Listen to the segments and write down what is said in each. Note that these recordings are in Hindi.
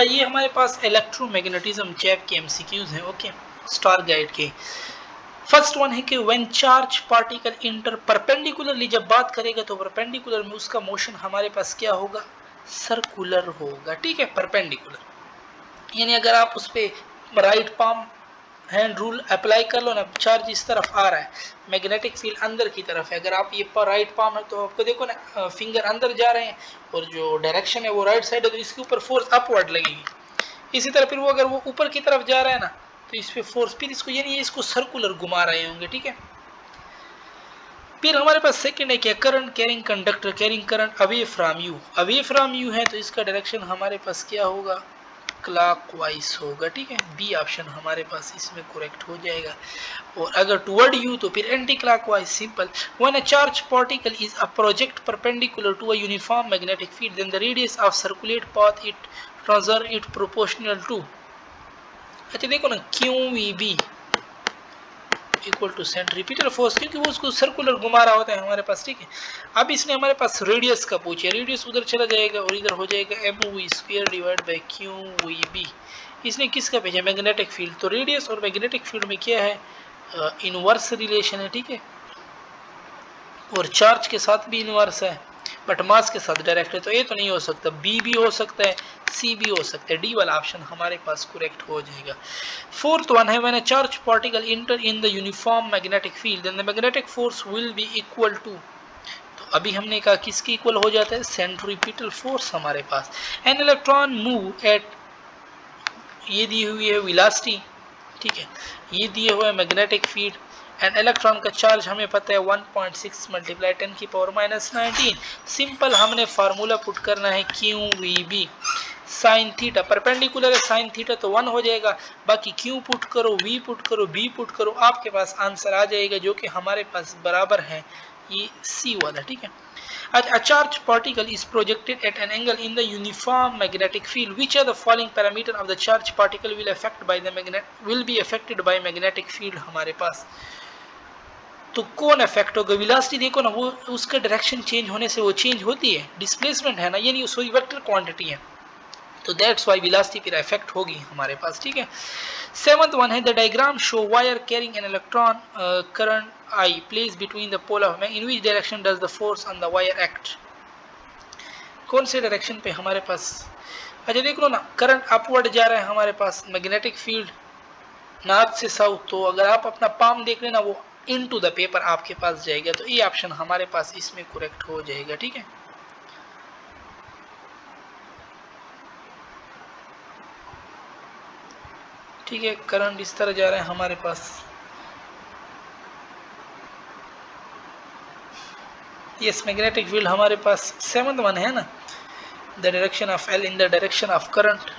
ये हमारे पास इलेक्ट्रोमैग्नेटिज्म चैप के एमसीक्यूज हैं। ओके, स्टार गाइड के। फर्स्ट वन है कि when charge particle inter perpendicularly, जब बात करेगा तो परपेंडिकुलर में उसका मोशन हमारे पास क्या होगा, सर्कुलर होगा। ठीक है, परपेंडिकुलर यानी अगर आप उस पर right palm hand rule apply कर लो ना, चार्ज इस तरफ आ रहा है, मैग्नेटिक फील्ड अंदर की तरफ है। अगर आप ये राइट पाम है तो आपको देखो ना फिंगर अंदर जा रहे हैं और जो डायरेक्शन है वो राइट साइड है, तो इसके ऊपर फोर्स अपवर्ड लगेगी। इसी तरह फिर वो अगर वो ऊपर की तरफ जा रहा है ना तो इस पे फोर्स, फिर इसको यानी इसको सर्कुलर घुमा रहे होंगे। ठीक है, फिर हमारे पास सेकंड है क्या, current carrying conductor carrying current away from you है, तो इसका डायरेक्शन हमारे पास क्या होगा, क्लॉकवाइज होगा। ठीक है, बी ऑप्शन हमारे पास इसमें करेक्ट हो जाएगा। और अगर टुवर्ड यू तो फिर anti clockwise. Simple, when a charge particle is a project perpendicular to a uniform magnetic field then the radius of circulate path it transfer it proportional to, अच्छा देखो ना, Q V B equal to centripetal force, क्योंकि वो उसको सर्कुलर घुमा रहा होता है हमारे पास। ठीक है, अब इसने हमारे पास रेडियस का पूछा, रेडियस उधर चला जाएगा और इधर हो जाएगा M V square divide by Q V B. इसने किसका भेजा, मैग्नेटिक फील्ड। तो रेडियस और मैग्नेटिक फील्ड में क्या है, इनवर्स रिलेशन है। ठीक है, और चार्ज के साथ भी इनवर्स है, बट मास के साथ डायरेक्ट है। तो ये तो नहीं हो सकता, बी भी हो सकता है, सी भी हो सकता है, डी वाला ऑप्शन हमारे पास करेक्ट हो जाएगा। फोर्थ वन है, when a charge particle enter in the uniform magnetic field then the magnetic force will be equal to, तो अभी हमने कहा किसकी इक्वल हो जाता है, सेंट्रीपिटल फोर्स हमारे पास। एन इलेक्ट्रॉन मूव एट, ये दी हुई है वेलोसिटी। ठीक है, ये दिए हुए मैग्नेटिक फील्ड एंड इलेक्ट्रॉन का चार्ज हमें पता है 1.6 मल्टीप्लाई 10⁻⁻⁹। सिंपल हमने फार्मूला पुट करना है Q V B sine theta, perpendicular है साइन थीटा तो 1 हो जाएगा, बाकी क्यू पुट करो, वी पुट करो, बी पुट करो, आपके पास आंसर आ जाएगा जो कि हमारे पास बराबर है ये सी वाला। ठीक है, a charged particle is projected at an angle in the uniform magnetic field. Which of the following parameter of the charged particle will be affected by magnetic field हमारे पास, तो कौन इफेक्ट होगा, वेलोसिटी देखो ना, वो उसका डायरेक्शन चेंज होने से वो चेंज होती है, डिस्प्लेसमेंट है ना, यानी सॉरी वेक्टर क्वांटिटी है, तो दैट्स वाई वेलोसिटी फिर इफेक्ट होगी हमारे पास। ठीक है, सेवंथ वन है, the diagram show wire carrying an electron current I place between the pole of, in which direction does the force on the wire act, कौन से डायरेक्शन पे हमारे पास, अच्छा देख लो ना, करंट अपवर्ड जा रहा है हमारे पास, मैग्नेटिक फील्ड नॉर्थ से साउथ, तो अगर आप अपना पाम देख लेना वो इनटू द पेपर आपके पास जाएगा, तो ये ऑप्शन हमारे पास इसमें करेक्ट हो जाएगा। ठीक है, ठीक है, करंट इस तरह जा रहा है हमारे पास, यस मैग्नेटिक फील्ड हमारे पास सेवंथ वन है ना, the direction of L in the direction of current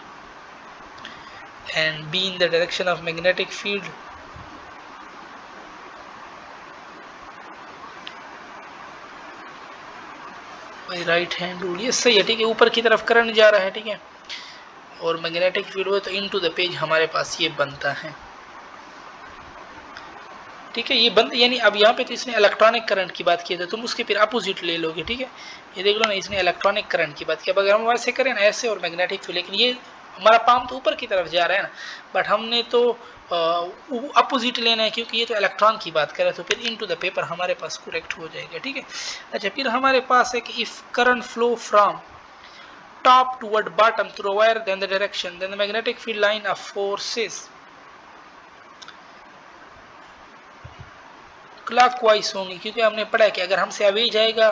and be in the direction of magnetic field. Right hand rule, ये सही है। ठीक है, ऊपर की तरफ करंट जा रहा है। ठीक है, और मैग्नेटिक फील्ड हो तो इनटू द पेज हमारे पास ये बनता है। ठीक है, ये बंद यानी अब यहाँ पे तो इसने इलेक्ट्रॉनिक करंट की बात की है, तो तुम उसके फिर अपोजिट ले लोगे। ठीक है, ये देख लो ना, इसने इलेक्ट्रॉनिक करंट की बात की। अब अगर हम वैसे करें ना ऐसे और मैग्नेटिक फील्ड, लेकिन ये हमारा पाम तो ऊपर की तरफ जा रहा है ना, बट हमने तो अपोजिट लेना है क्योंकि ये तो इलेक्ट्रॉन की बात कर रहे हैं, तो फिर इनटू द पेपर हमारे पास करेक्ट हो जाएगा। ठीक है, अच्छा फिर हमारे पास है कि if current flow from top toward bottom through a wire then the direction then the magnetic field line of forces clockwise होंगी, क्योंकि हमने पढ़ा कि अगर हमसे अवे जाएगा,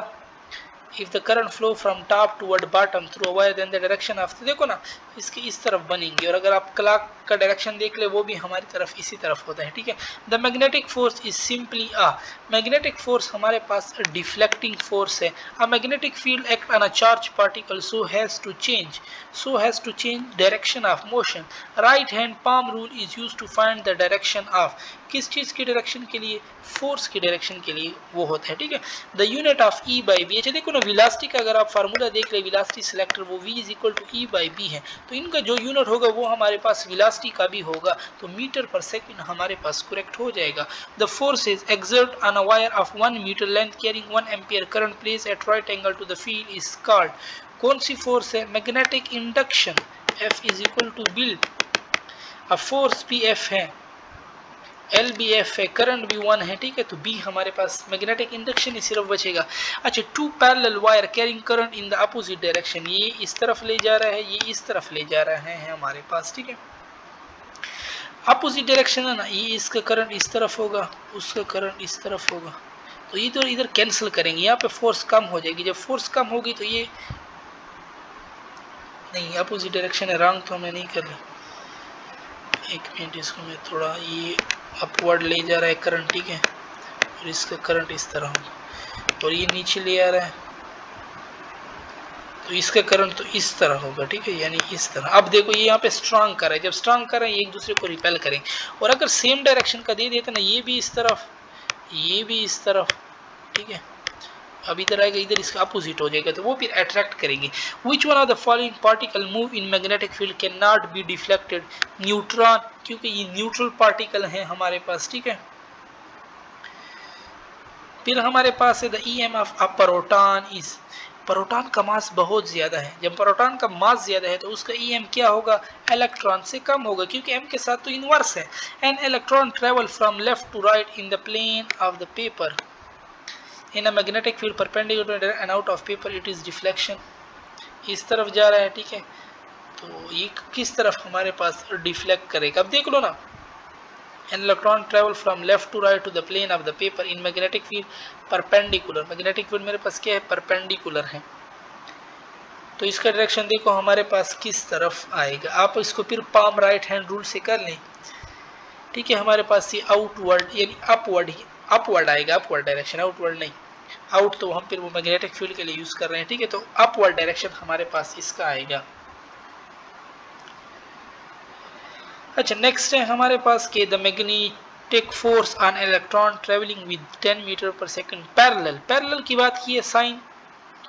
if the current flow from top toward bottom through a wire then the direction of, तो देखो ना इसकी इस तरफ बनेंगी, और अगर आप क्लॉक का डायरेक्शन देख ले वो भी हमारी तरफ इसी तरफ होता है। ठीक है, the magnetic force is simply a, magnetic force हमारे पास डिफ्लेक्टिंग फोर्स है। A magnetic field act on a charge particle so has to change direction of motion. Right hand palm rule is use to find the direction of, किस चीज की डायरेक्शन के लिए, फोर्स की डायरेक्शन के लिए वो होता है। ठीक है, the unit of E by B, अच्छा देखो ना वेलोसिटी का अगर आप फार्मूला देख ले, वेलोसिटी सिलेक्टर वो v is equal to E by B है, तो इनका जो यूनिट होगा वो हमारे पास वेलोसिटी का भी होगा, तो मीटर पर सेकंड हमारे पास करेक्ट हो जाएगा। The forces exert on a wire of 1 metre length carrying 1 ampere current place at right angle to the field is called, कौन सी फोर्स है, magnetic induction F is equal to build, अब फोर्स भी F है, L भी F है, करंट भी 1 है, ठीक है, तो B हमारे पास मैग्नेटिक इंडक्शन ही सिर्फ बचेगा। अच्छा, two parallel wire carrying current in the opposite direction, ये इस तरफ ले जा रहा है, ये इस तरफ ले जा रहा है हमारे पास, ठीक है, अपोजिट डायरेक्शन है ना, ये इसका करंट इस तरफ होगा, उसका करंट इस तरफ होगा, तो इधर इधर कैंसिल करेंगे, यहाँ पे फोर्स कम हो जाएगी, जब फोर्स कम होगी तो ये नहीं, अपोजिट डायरेक्शन है, रॉन्ग तो हमें नहीं कर ली, एक मिनट, इसको मैं थोड़ा, ये अपवर्ड ले जा रहा है करंट, ठीक है, और इसका करंट इस तरह होगा, और ये नीचे ले आ रहा है, तो इसका करंट तो इस तरह होगा, ठीक है, यानी इस तरह। अब देखो ये यहाँ पे स्ट्रांग कर रहा है, जब स्ट्रांग कर रहे हैं ये एक दूसरे को रिपेल करें, और अगर सेम डायरेक्शन का दे देते ना, ये भी इस तरफ, ये भी इस तरफ, ठीक है, अब इधर आएगा, इधर इसका अपोजिट हो जाएगा, तो वो फिर अट्रैक्ट करेंगे। Which one of the following particle move in magnetic field can not be deflected, neutron, क्योंकि ये न्यूट्रल पार्टिकल है हमारे पास, ठीक है। फिर हमारे पास है the EMF of proton is, proton का मास बहुत ज्यादा है, जब प्रोटॉन का मास ज्यादा है तो उसका ईएम क्या होगा, इलेक्ट्रॉन से कम होगा, क्योंकि एम के साथ तो इनवर्स है। An electron travel from left to right in the plane of the paper in a magnetic field perpendicular and out of paper it is deflection, इस तरफ जा रहा है, ठीक है, तो ये किस तरफ हमारे पास डिफ्लेक्ट करेगा, अब देख लो ना, an electron travel from left to right to the plane of the paper in magnetic field perpendicular, magnetic field मेरे पास क्या है, perpendicular है, तो इसका डायरेक्शन देखो हमारे पास किस तरफ आएगा, आप इसको फिर पाम राइट हैंड रूल से कर लें, ठीक है, हमारे पास ये आउटवर्ड यानी अपवर्ड आएगा, अपवर्ड डायरेक्शन, आउटवर्ड नहीं, आउट तो हम फिर वो मैग्नेटिक फील्ड के लिए यूज कर रहे हैं, ठीक है, तो अपवर्ड डायरेक्शन हमारे पास इसका आएगा। अच्छा, नेक्स्ट है हमारे पास के the magnetic force on electron travelling with 10 metre per second parallel, parallel की बात की है, साइन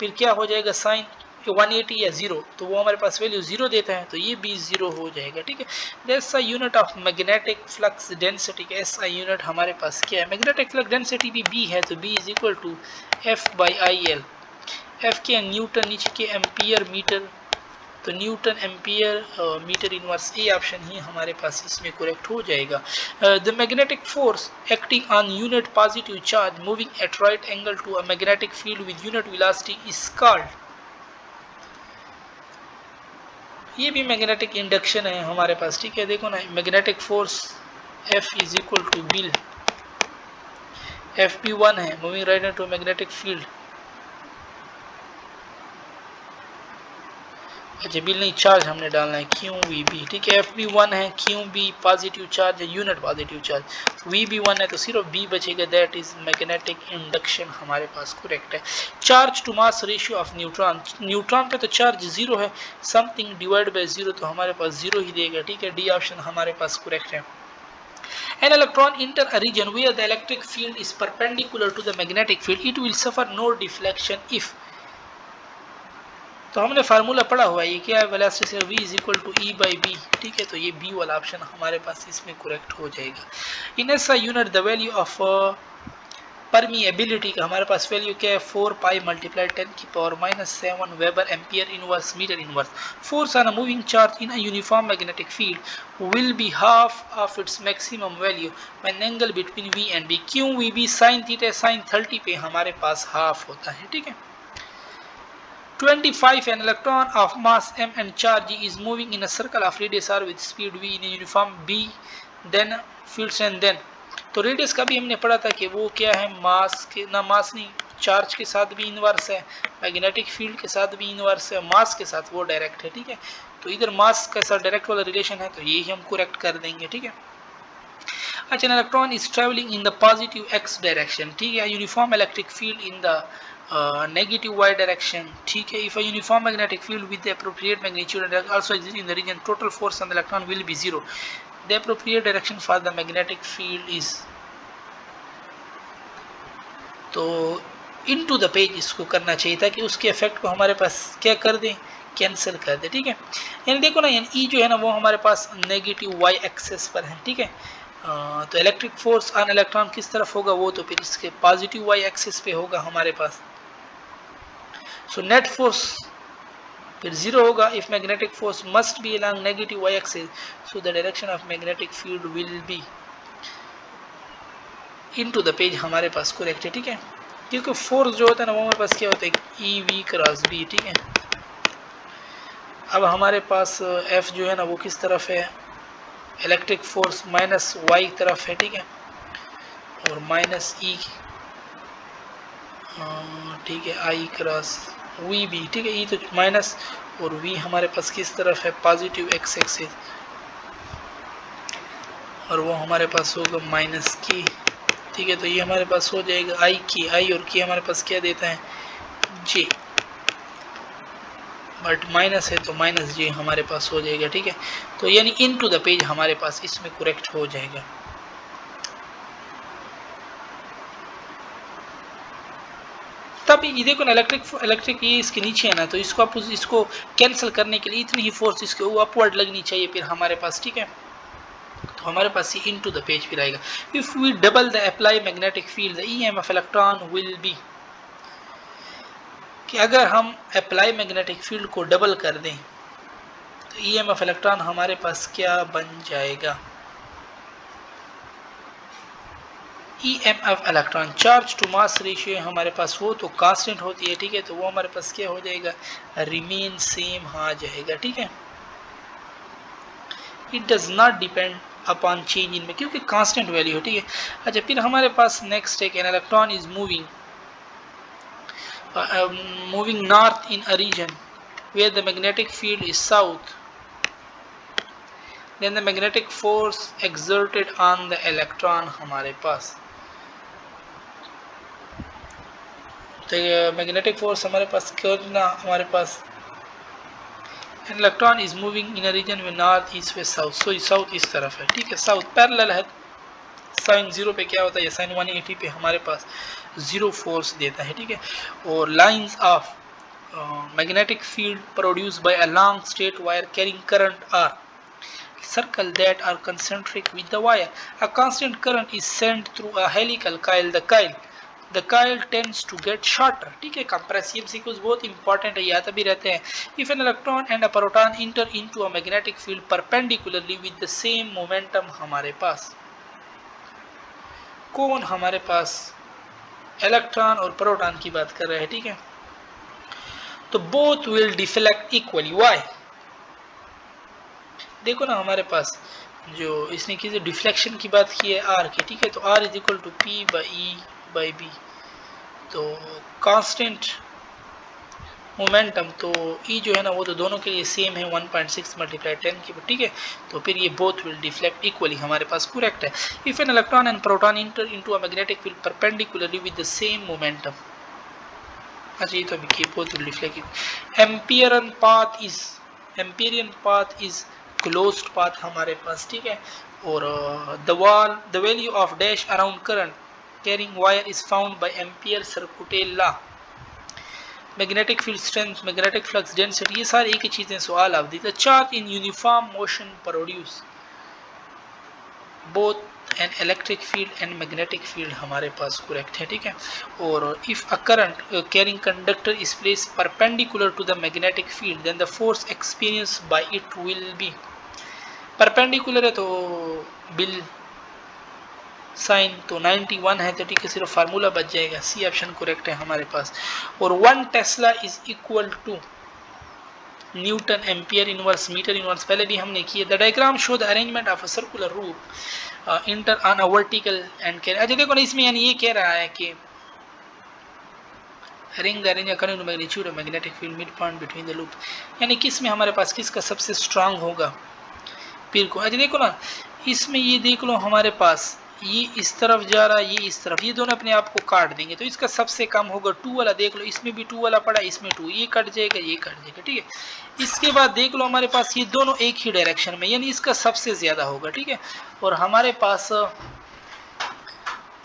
फिर क्या हो जाएगा, साइन 180 या 0, तो वो हमारे पास वैल्यू 0 देता है, तो ये भी 0 हो जाएगा, ठीक है। That's a unit of magnetic flux density, SI unit हमारे पास क्या है, मैग्नेटिक फ्लक्स डेंसिटी भी बी है, तो B is equal to F/IL, F के न्यूटन, नीचे के एम्पियर मीटर, तो newton ampere metre inverse, A option ही हमारे पास इसमें करेक्ट हो जाएगा। The magnetic force acting on unit positive charge moving at right angle to a magnetic field with unit velocity is called, ये भी मैग्नेटिक इंडक्शन है हमारे पास, ठीक है, देखो ना, magnetic force F is equal to बिल, एफ भी 1 है, moving right into magnetic field, अच्छा बिल नहीं, चार्ज हमने डालना है क्यू वी बी, ठीक है, एफ भी 1 है, क्यू बी पॉजिटिव चार्ज है, यूनिट पॉजिटिव चार्ज, वी भी 1 है, तो सिर्फ बी बचेगा, दैट इज मैग्नेटिक इंडक्शन हमारे पास करेक्ट है। Charge to mass ratio of neutron, neutron पे तो चार्ज 0 है, समथिंग डिवाइड बाय 0, तो हमारे पास 0 ही देगा, ठीक है, डी ऑप्शन हमारे पास करेक्ट है। An electron enter a region where the electric field is perpendicular to the magnetic field, it will suffer no deflection if, तो हमने फार्मूला पढ़ा हुआ है, ये क्या है, वेलोसिटी से v is equal to E by B, ठीक है, तो ये बी वाला ऑप्शन हमारे पास इसमें करेक्ट हो जाएगा। इन ऐसा unit the value of permeability का हमारे पास वैल्यू क्या है, 4 पाई मल्टीप्लाई 10 की power -7 weber ampere inverse metre inverse. Force on a moving charge in a uniform magnetic field will be half of its maximum value when angle between v and b, क्यों v B sine theta sine 30 पे हमारे पास हाफ होता है, ठीक है। 25 an electron of mass m and charge is moving in a circle of radius r with speed v in a uniform b then fields and then, तो रेडियस का भी हमने पढ़ा था कि वो क्या है, मास के ना, मास नहीं, चार्ज के साथ भी इनवर्स है, मैग्नेटिक फील्ड के साथ भी इनवर्स है, मास के साथ वो डायरेक्ट है, ठीक है, तो इधर मास के साथ डायरेक्ट वाला रिलेशन है, तो यही हम करेक्ट कर देंगे, ठीक है। अच्छा, electron is travelling in the positive x direction, ठीक है, uniform electric field in the negative y direction, ठीक है, if a uniform magnetic field with the appropriate magnitude and also exists in the region, total force on the electron will be 0, the appropriate direction for the magnetic field is, तो into the page इसको करना चाहिए था कि उसके इफेक्ट को हमारे पास क्या कर दें, कैंसिल कर दे, ठीक है, यानी देखो ना, यानी ई जो है ना वो हमारे पास नेगेटिव वाई एक्सेस पर है, ठीक है, तो इलेक्ट्रिक फोर्स ऑन इलेक्ट्रॉन किस तरफ होगा, वो तो फिर इसके पॉजिटिव वाई एक्सिस पे होगा हमारे पास। सो नेट फोर्स फिर 0 होगा if magnetic force must be along negative y axis, so the direction of magnetic field will be into the page हमारे पास करेक्ट है, ठीक है। क्योंकि फोर्स जो होता है ना वो हमारे पास क्या होता है ई वी क्रॉस बी, ठीक है। अब हमारे पास एफ जो है ना वो किस तरफ है, इलेक्ट्रिक फोर्स माइनस वाई तरफ है, ठीक है, और माइनस ई, ठीक है, आई क्रॉस वी भी, ठीक है। ई तो माइनस और वी हमारे पास किस तरफ है, पॉजिटिव एक्स एक्सिस, और वो हमारे पास होगा माइनस के, ठीक है। तो ये हमारे पास हो जाएगा आई की, आई और के हमारे पास क्या देता है जे, बट माइनस है तो माइनस जे हमारे पास हो जाएगा, ठीक है। तो यानी इन टू द पेज हमारे पास इसमें करेक्ट हो जाएगा। तब ये देखो ना इलेक्ट्रिक ये इसके नीचे है ना, तो इसको आप इसको कैंसिल करने के लिए इतनी ही फोर्स इसके अपवर्ड लगनी चाहिए फिर हमारे पास, ठीक है। तो हमारे पास ये इनटू द पेज फिर आएगा। If we double the apply magnetic field the EMF electron will be, कि अगर हम अप्लाई मैग्नेटिक फील्ड को डबल कर दें तो ईएमएफ इलेक्ट्रॉन हमारे पास क्या बन जाएगा, EMF electron charge to mass ratio हमारे पास वो तो कांस्टेंट होती है, ठीक है। तो वो हमारे पास क्या हो जाएगा, रिमेन सेम आ जाएगा, ठीक है। It does not depend upon change in में, क्योंकि कांस्टेंट वैल्यू है, ठीक है। अच्छा, फिर हमारे पास नेक्स्ट है, an electron is moving north in a region where the magnetic field is south, then the magnetic force exerted on the electron हमारे पास, तो मैग्नेटिक फोर्स हमारे पास कितना, हमारे पास an electron is moving in a region में north east west south, so south इस तरफ है, ठीक है। साउथ पैरेलल है, साइन 0 पे क्या होता है, साइन 180 पे हमारे पास 0 फोर्स देता है, ठीक है। और lines of magnetic field produced by a long straight wire carrying current are circle that are concentric with the wire. A constant current is sent through a helical coil. The coil tends to get shorter, ठीक है। कंप्रेसिव सीक्वेंस बहुत इंपॉर्टेंट है, याद भी रहते हैं। If an electron and a proton enter into a magnetic field perpendicularly with the same momentum हमारे पास कौन, हमारे पास इलेक्ट्रॉन और प्रोटॉन की बात कर रहे हैं, ठीक है। तो both will deflect equally, why, देखो ना हमारे पास जो इसने की डिफ्लेक्शन की बात की है आर की, ठीक है। तो R is equal to P by E by B, तो कांस्टेंट मोमेंटम, तो ई जो है ना वो तो दोनों के लिए सेम है 1.6 मल्टीप्लाई 10 की, ठीक है। तो फिर ये बोथ विल डिफ्लेक्ट इक्वली हमारे पास करेक्ट है। If an electron and proton enter into a magnetic field perpendicularly with the same momentum, अच्छा ये तो अभी both will deflect. Amperian path is closed path हमारे पास, ठीक है। और the value of dash around current carrying wire is found by ampere circuital law, magnetic field strength, magnetic flux density, ये सारी एक ही चीजें सवाल आप दी। The charge in uniform motion produce both an electric field and magnetic field हमारे पास करेक्ट है, ठीक है। और if a current carrying conductor is placed perpendicular to the magnetic field then the force experience by it will be, perpendicular है तो बिल साइन तो 91 है, तो ठीक है, सिर्फ फार्मूला बच जाएगा, सी ऑप्शन करेक्ट है हमारे पास। और 1 tesla is equal to newton ampere inverse metre inverse, पहले भी हमने किया। The diagram show the arrangement of a circular loop enter on a vertical and carry, अच्छा देखो ना इसमें यानी ये कह रहा है कि ring the arrange according to magnitude of magnetic field mid point between the loop, यानी किस में हमारे पास किसका सबसे स्ट्रांग होगा पीर को। अच्छा देखो ना इसमें ये देख लो हमारे पास ये इस तरफ जा रहा है, ये इस तरफ, ये दोनों अपने आप को काट देंगे, तो इसका सबसे कम होगा 2 वाला, देख लो इसमें भी 2 वाला पड़ा, इसमें 2, ये कट जाएगा, ये कट जाएगा, ठीक है। इसके बाद देख लो हमारे पास ये दोनों एक ही डायरेक्शन में, यानी इसका सबसे ज्यादा होगा, ठीक है। और हमारे पास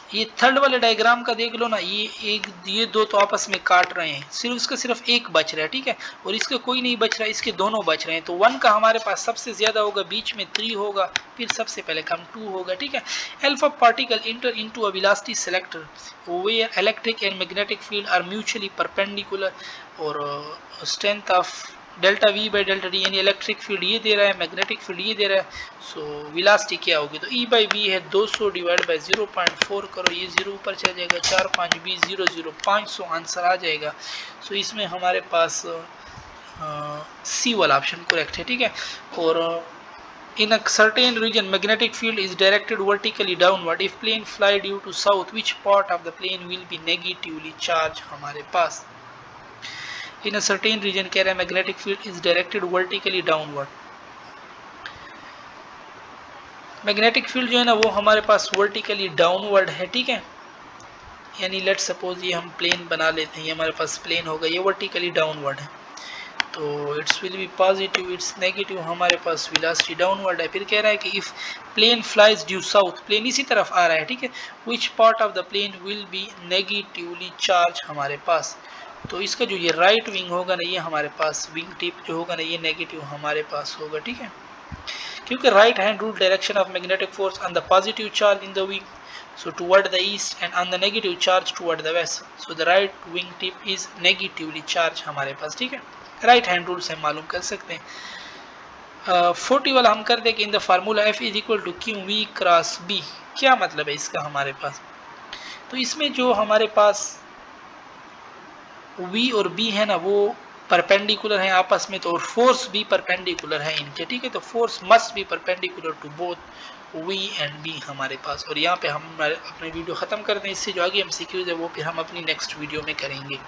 ये थर्ड वाले डायग्राम का देख लो ना, ये दो तो आपस में काट रहे हैं, सिर्फ इसका सिर्फ एक बच रहा है, ठीक है। और इसका कोई नहीं बच रहा है, इसके दोनों बच रहे हैं, तो 1 का हमारे पास सबसे ज्यादा होगा, बीच में 3 होगा, फिर सबसे पहले कम 2 होगा, ठीक है। Alpha particle enter into a velocity selector where electric and magnetic field are mutually perpendicular और strength of delta V by delta D, यानी इलेक्ट्रिक फील्ड ये दे रहा है, मैग्नेटिक फील्ड ये दे रहा है, सो वेलोसिटी क्या होगी, तो ई बाई वी है 200 डिवाइड बाई 0.4 करो, ये 0 ऊपर चल जाएगा, 4 5 20 0 0 500 आंसर आ जाएगा। सो इसमें हमारे पास सी वाला ऑप्शन करेक्ट है, ठीक है। और in a certain region magnetic field is directed vertically downward, if plane fly due to south which part of the plane will be negatively charged, हमारे पास in a certain region कह रहा है magnetic field is directed vertically downward, magnetic field जो है ना वो हमारे पास वर्टिकली डाउनवर्ड है, ठीक है। यानी लेट सपोज ये हम प्लेन बना लेते हैं, ये हमारे पास प्लेन होगा, ये वर्टिकली डाउनवर्ड है, तो it's will be positive, it's negative, हमारे पास वेलोसिटी डाउनवर्ड है। फिर कह रहा है कि if plane flies due south, plane इसी तरफ आ रहा है, ठीक है, which part of the plane will be negatively charge, हमारे पास तो इसका जो ये राइट विंग होगा ना, ये हमारे पास विंग टिप जो होगा ना ये नेगेटिव हमारे पास होगा, ठीक है, क्योंकि right hand rule direction of magnetic force on the positive charge in the wing, so toward the east and on the negative charge toward the west, so the right wing tip is negatively charged हमारे पास, ठीक है। राइट हैंड रूल से मालूम कर सकते हैं। 40 वाला हम कर दें कि in the formula F is equal to q v cross B, क्या मतलब है इसका हमारे पास, तो इसमें जो हमारे पास V और B है ना वो परपेंडिकुलर है आपस में, तो और फोर्स भी परपेंडिकुलर है इनके, ठीक है, तो force must be perpendicular to both V and B हमारे पास। और यहाँ पे हम अपने वीडियो ख़त्म करते हैं, इससे जो आगे MCQs है वो फिर हम अपनी नेक्स्ट वीडियो में करेंगे।